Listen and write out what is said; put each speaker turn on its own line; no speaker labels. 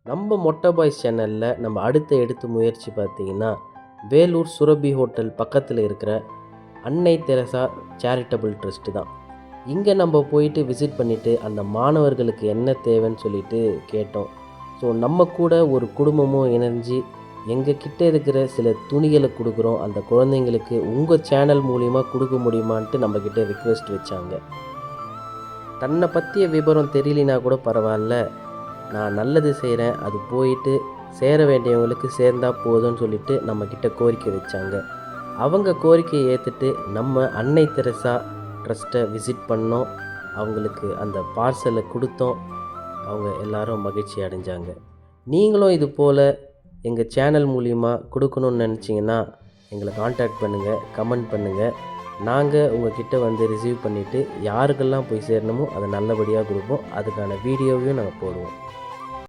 நம்ம மொட்டை பாய்ஸ் சேனலில் நம்ம எடுத்த முயற்சி பார்த்திங்கன்னா, வேலூர் சுரபி ஹோட்டல் பக்கத்தில் இருக்கிற அன்னை தெரசா சேரிட்டபிள் ட்ரஸ்ட்டு தான். இங்கே நம்ம போயிட்டு விசிட் பண்ணிவிட்டு அந்த மாணவர்களுக்கு என்ன தேவைன்னு சொல்லிட்டு கேட்டோம். ஸோ நம்ம கூட ஒரு குடும்பமும் இணைஞ்சு எங்கள் கிட்ட இருக்கிற சில துணிகளை கொடுக்குறோம், அந்த குழந்தைங்களுக்கு உங்கள் சேனல் மூலிமா கொடுக்க முடியுமான்ட்டு நம்மக்கிட்ட ரிக்வெஸ்ட் வச்சாங்க. தன்னை பற்றிய விவரம் தெரியலனா கூட பரவாயில்ல, நான் நல்லது செய்கிறேன், அது போயிட்டு சேர வேண்டியவங்களுக்கு சேர்ந்தால் போதும்னு சொல்லிட்டு நம்மக்கிட்ட கோரிக்கை வச்சாங்க. அவங்க கோரிக்கையை ஏற்றுட்டு நம்ம அன்னை தெரசா ட்ரஸ்ட்டை விசிட் பண்ணோம். அவங்களுக்கு அந்த பார்சலை கொடுத்தோம். அவங்க எல்லாரும் மகிழ்ச்சி அடைஞ்சாங்க. நீங்களும் இது போல் எங்கள் சேனல் மூலிமா கொடுக்கணுன்னு நினச்சிங்கன்னா எங்களை காண்டாக்ட் பண்ணுங்கள், கமெண்ட் பண்ணுங்கள். நாங்கள் உங்கள்கிட்ட வந்து ரிசீவ் பண்ணிவிட்டு யாருக்கெல்லாம் போய் சேரணுமோ அதை நல்லபடியாக கொடுப்போம். அதுக்கான வீடியோவையும் நாங்கள் போடுவோம்.